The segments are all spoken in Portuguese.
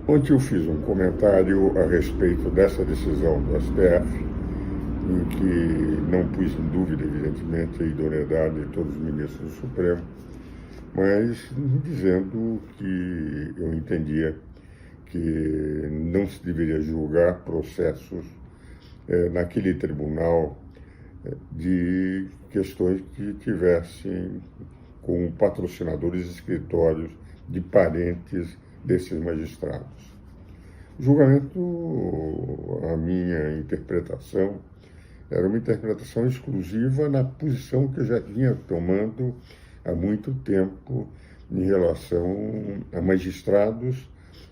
Ontem eu fiz um comentário a respeito dessa decisão do STF, em que não pus em dúvida, evidentemente, a idoneidade de todos os ministros do Supremo, mas dizendo que eu entendia que não se deveria julgar processos naquele tribunal de questões que tivessem como patrocinadores escritórios de parentes desses magistrados. O julgamento, a minha interpretação, era uma interpretação exclusiva na posição que eu já vinha tomando há muito tempo em relação a magistrados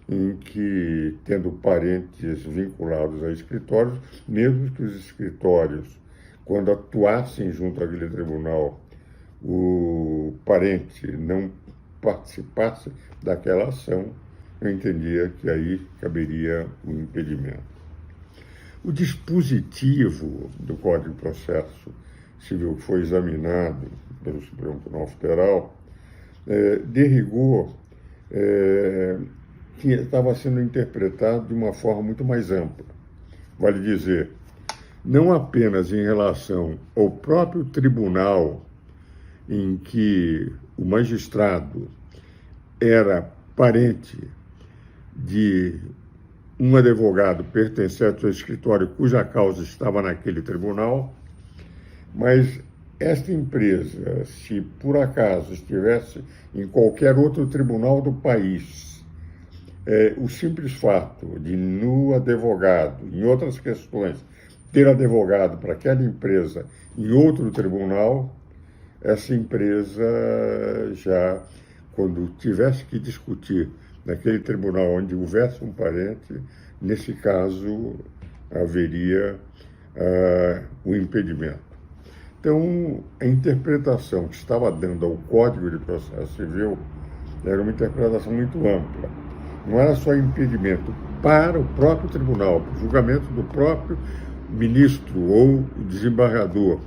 em que, tendo parentes vinculados a escritórios, mesmo que os escritórios, quando atuassem junto àquele tribunal, o parente não participasse daquela ação, eu entendia que aí caberia o impedimento. O dispositivo do Código de Processo Civil que foi examinado pelo Supremo Tribunal Federal, de rigor, estava sendo interpretado de uma forma muito mais ampla. Vale dizer, não apenas em relação ao próprio tribunal em que o magistrado era parente de um advogado pertencente ao escritório cuja causa estava naquele tribunal, mas esta empresa, se por acaso estivesse em qualquer outro tribunal do país, o simples fato de no advogado, em outras questões, ter advogado para aquela empresa em outro tribunal, essa empresa já, quando tivesse que discutir naquele tribunal onde houvesse um parente, nesse caso haveria o impedimento. Então, a interpretação que estava dando ao Código de Processo Civil era uma interpretação muito ampla. Não era só impedimento para o próprio tribunal, para o julgamento do próprio ministro ou desembargador,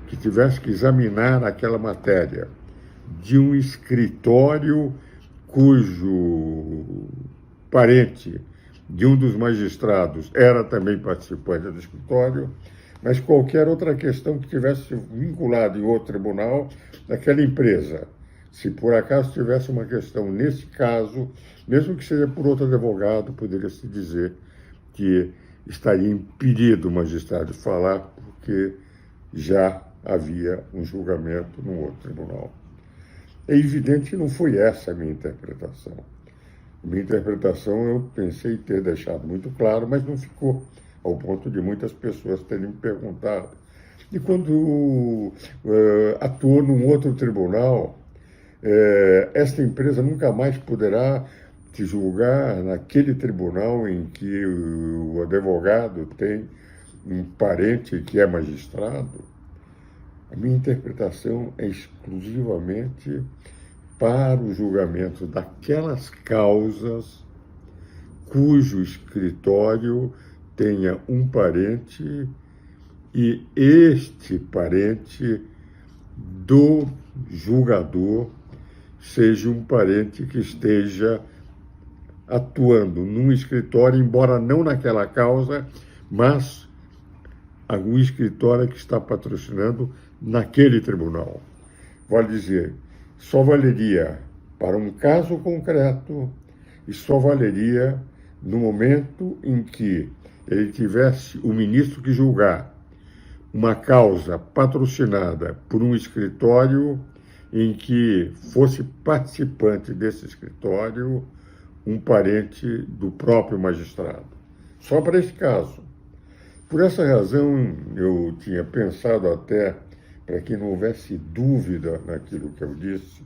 que tivesse que examinar aquela matéria de um escritório cujo parente de um dos magistrados era também participante do escritório, mas qualquer outra questão que tivesse vinculado em outro tribunal, daquela empresa, se por acaso tivesse uma questão nesse caso, mesmo que seja por outro advogado, poderia-se dizer que estaria impedido o magistrado de falar, porque já havia um julgamento no outro tribunal. É evidente que não foi essa a minha interpretação. Minha interpretação eu pensei ter deixado muito claro, mas não ficou, ao ponto de muitas pessoas terem me perguntado. E quando atuou num outro tribunal, esta empresa nunca mais poderá te julgar naquele tribunal em que o advogado tem um parente que é magistrado? A minha interpretação é exclusivamente para o julgamento daquelas causas cujo escritório tenha um parente e este parente do julgador seja um parente que esteja atuando num escritório, embora não naquela causa, mas algum escritório que está patrocinando naquele tribunal. Vale dizer, só valeria para um caso concreto e só valeria no momento em que ele tivesse o ministro que julgar uma causa patrocinada por um escritório em que fosse participante desse escritório um parente do próprio magistrado. Só para esse caso. Por essa razão, eu tinha pensado até, para que não houvesse dúvida naquilo que eu disse,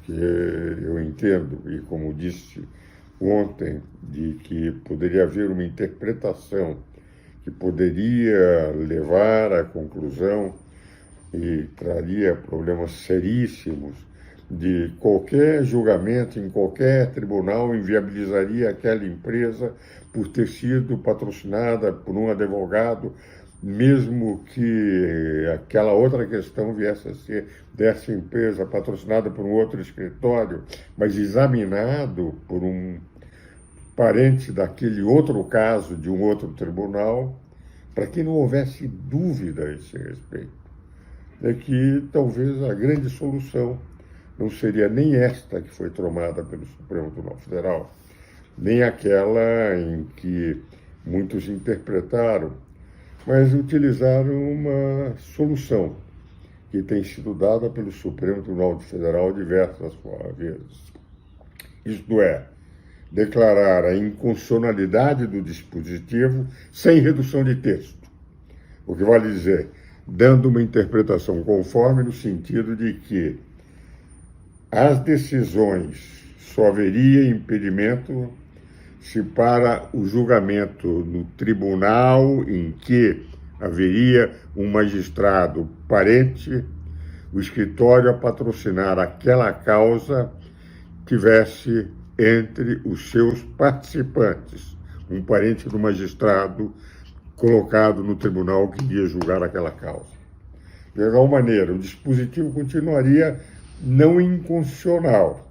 que eu entendo, e como disse ontem, de que poderia haver uma interpretação que poderia levar à conclusão e traria problemas seríssimos de qualquer julgamento em qualquer tribunal, inviabilizaria aquela empresa por ter sido patrocinada por um advogado, mesmo que aquela outra questão viesse a ser dessa empresa patrocinada por um outro escritório, mas examinado por um parente daquele outro caso de um outro tribunal, para que não houvesse dúvida a esse respeito. É que talvez a grande solução não seria nem esta que foi tomada pelo Supremo Tribunal Federal, nem aquela em que muitos interpretaram, mas utilizaram uma solução que tem sido dada pelo Supremo Tribunal Federal diversas vezes. Isto é, declarar a inconstitucionalidade do dispositivo sem redução de texto. O que vale dizer, dando uma interpretação conforme no sentido de que as decisões só haveria impedimento se para o julgamento no tribunal em que haveria um magistrado parente, o escritório a patrocinar aquela causa tivesse entre os seus participantes um parente do magistrado colocado no tribunal que iria julgar aquela causa. De alguma maneira, o dispositivo continuaria não inconstitucional,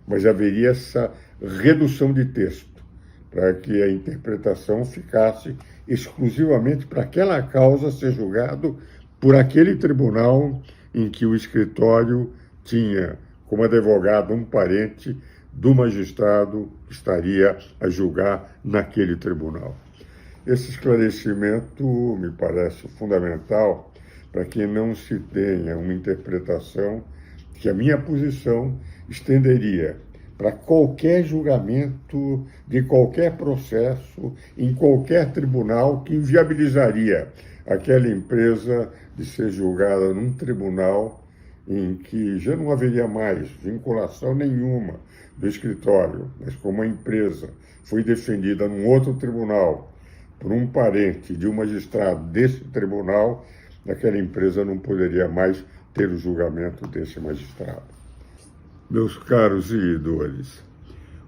mas haveria essa redução de texto, para que a interpretação ficasse exclusivamente para aquela causa ser julgado por aquele tribunal em que o escritório tinha como advogado um parente do magistrado que estaria a julgar naquele tribunal. Esse esclarecimento me parece fundamental para que não se tenha uma interpretação que a minha posição estenderia para qualquer julgamento de qualquer processo em qualquer tribunal que inviabilizaria aquela empresa de ser julgada num tribunal em que já não haveria mais vinculação nenhuma do escritório, mas como a empresa foi defendida num outro tribunal por um parente de um magistrado desse tribunal, aquela empresa não poderia mais ter o julgamento desse magistrado. Meus caros seguidores,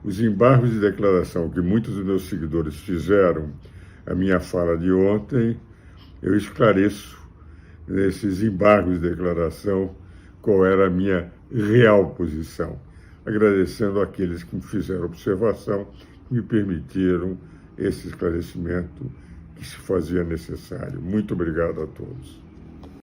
os embargos de declaração que muitos dos meus seguidores fizeram à minha fala de ontem, eu esclareço nesses embargos de declaração qual era a minha real posição, agradecendo àqueles que me fizeram observação e me permitiram esse esclarecimento que se fazia necessário. Muito obrigado a todos.